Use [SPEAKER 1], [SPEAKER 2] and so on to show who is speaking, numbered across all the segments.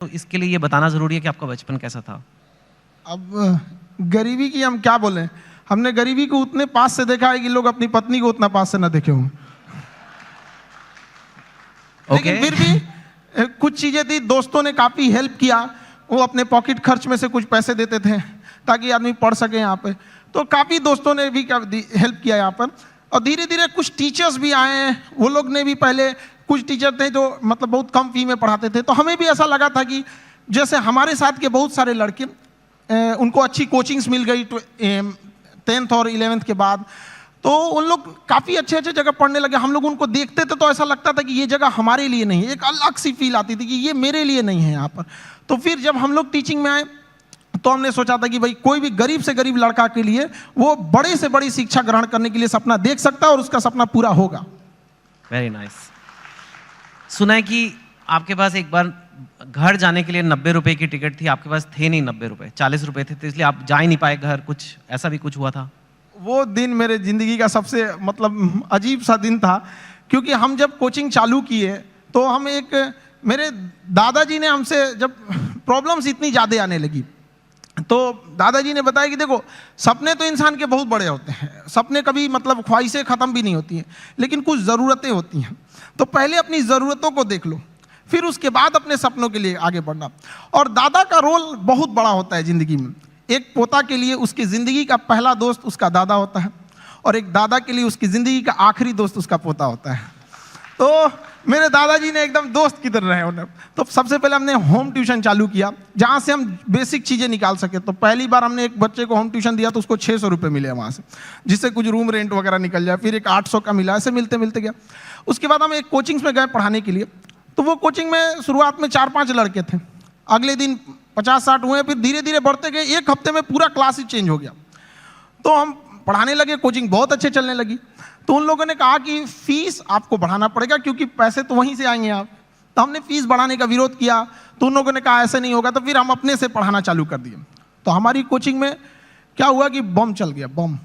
[SPEAKER 1] तो इसके लिए ये बताना ज़रूरी है कि आपका बचपन कैसा था।
[SPEAKER 2] अब गरीबी की हम क्या बोलें, हमने गरीबी को उतने पास से देखा है कि लोग अपनी पत्नी को उतना पास से ना देखे हों। लेकिन फिर भी कुछ चीजें थी, दोस्तों ने काफी हेल्प किया, वो अपने पॉकेट खर्च में से कुछ पैसे देते थे ताकि आदमी पढ़ सके यहाँ पे। तो काफी दोस्तों ने भी हेल्प किया यहाँ पर। और धीरे धीरे कुछ टीचर्स भी आए हैं, वो लोग ने भी, पहले कुछ टीचर थे जो मतलब बहुत कम फी में पढ़ाते थे, तो हमें भी ऐसा लगा था कि जैसे हमारे साथ के बहुत सारे लड़के उनको अच्छी कोचिंग्स मिल गई 10th और 11th के बाद, तो उन लोग काफ़ी अच्छे अच्छे जगह पढ़ने लगे। हम लोग उनको देखते थे तो ऐसा लगता था कि ये जगह हमारे लिए नहीं है, एक अलग सी फील आती थी कि ये मेरे लिए नहीं है यहाँ पर। तो फिर जब हम लोग टीचिंग में आए तो हमने सोचा था कि भाई कोई भी गरीब से गरीब लड़का के लिए वो बड़े से बड़ी शिक्षा ग्रहण करने के लिए सपना देख सकता है और उसका सपना पूरा होगा।
[SPEAKER 1] Very nice. सुना है कि आपके पास एक बार घर जाने के लिए 90 रुपए की टिकट थी, आपके पास थे नहीं 90 रुपए, 40 रुपए थे, तो इसलिए आप जा ही नहीं पाए घर, कुछ ऐसा भी कुछ हुआ था?
[SPEAKER 2] वो दिन मेरे जिंदगी का सबसे मतलब अजीब सा दिन था, क्योंकि हम जब कोचिंग चालू किए तो हम मेरे दादाजी ने हमसे, जब प्रॉब्लम्स इतनी ज़्यादा आने लगी तो दादाजी ने बताया कि देखो, सपने तो इंसान के बहुत बड़े होते हैं, सपने कभी मतलब ख्वाहिशें ख़त्म भी नहीं होती हैं, लेकिन कुछ ज़रूरतें होती हैं। तो पहले अपनी ज़रूरतों को देख लो, फिर उसके बाद अपने सपनों के लिए आगे बढ़ना। और दादा का रोल बहुत बड़ा होता है ज़िंदगी में। एक पोता के लिए उसकी ज़िंदगी का पहला दोस्त उसका दादा होता है, और एक दादा के लिए उसकी ज़िंदगी का आखिरी दोस्त उसका पोता होता है। तो मेरे दादाजी ने एकदम दोस्त की तरह रहे उन्हें। तो सबसे पहले हमने होम ट्यूशन चालू किया, जहाँ से हम बेसिक चीज़ें निकाल सके। तो पहली बार हमने एक बच्चे को होम ट्यूशन दिया तो उसको 600 रुपये मिले वहाँ से, जिससे कुछ रूम रेंट वगैरह निकल जाए। फिर एक 800 का मिला, ऐसे मिलते मिलते गया। उसके बाद हम एक कोचिंग्स में गए पढ़ाने के लिए। तो वो कोचिंग में शुरुआत में 4-5 लड़के थे, अगले दिन 50-60 हुए, फिर धीरे धीरे बढ़ते गए। एक हफ्ते में पूरा क्लास ही चेंज हो गया। तो हम पढ़ाने लगे, कोचिंग बहुत अच्छे चलने लगी। तो उन लोगों ने कहा कि फीस आपको बढ़ाना पड़ेगा क्योंकि पैसे तो वहीं से आएंगे आप। तो हमने फीस बढ़ाने का विरोध किया, तो उन लोगों ने कहा ऐसे नहीं होगा। तो फिर हम अपने से पढ़ाना चालू कर दिए। तो हमारी कोचिंग में क्या हुआ कि बम चल गया, बम,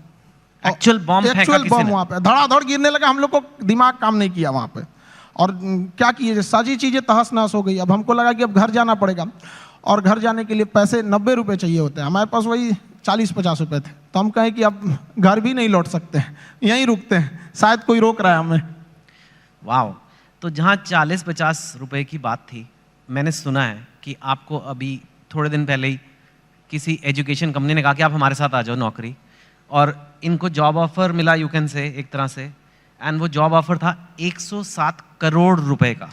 [SPEAKER 1] एक्चुअल बम
[SPEAKER 2] वहाँ पे धड़ाधड़ गिरने लगा। हम लोग को दिमाग काम नहीं किया वहाँ पे, और क्या किए, सारी चीज़ें तहस नहस हो गई। अब हमको लगा कि अब घर जाना पड़ेगा, और घर जाने के लिए पैसे 90 रुपये चाहिए होते हैं, हमारे पास वही 40-50 रुपये थे। तो हम कहें कि अब घर भी नहीं लौट सकते, यहीं रुकते हैं, शायद कोई रोक रहा है हमें।
[SPEAKER 1] वाह। तो जहाँ 40-50 रुपए की बात थी, मैंने सुना है कि आपको अभी थोड़े दिन पहले ही किसी एजुकेशन कंपनी ने कहा कि आप हमारे साथ आ जाओ नौकरी, और इनको जॉब ऑफर मिला, यू कैन से, एक तरह से। एंड वो जॉब ऑफर था 107 करोड़ रुपए का।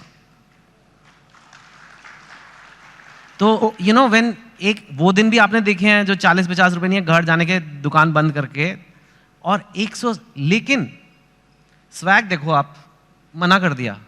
[SPEAKER 1] तो यू नो व्हेन, एक वो दिन भी आपने देखे हैं जो 40-50 रुपए नहीं है, घर जाने के दुकान बंद करके, और 100, लेकिन स्वैग देखो, आप मना कर दिया।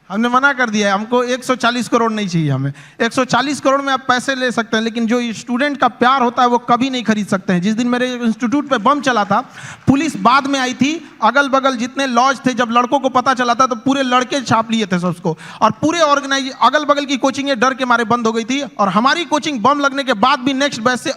[SPEAKER 2] हमने मना कर दिया है, हमको 140 करोड़ नहीं चाहिए। हमें 140 करोड़ में आप पैसे ले सकते हैं, लेकिन जो स्टूडेंट का प्यार होता है वो कभी नहीं खरीद सकते हैं। जिस दिन मेरे इंस्टीट्यूट पे बम चला था, पुलिस बाद में आई थी, अगल बगल जितने लॉज थे, जब लड़कों को पता चला था तो पूरे लड़के छाप लिए थे सबको, और पूरे ऑर्गेनाइज अगल बगल की कोचिंगें डर के मारे बंद हो गई थी। और हमारी कोचिंग बम लगने के बाद भी नेक्स्ट बैच से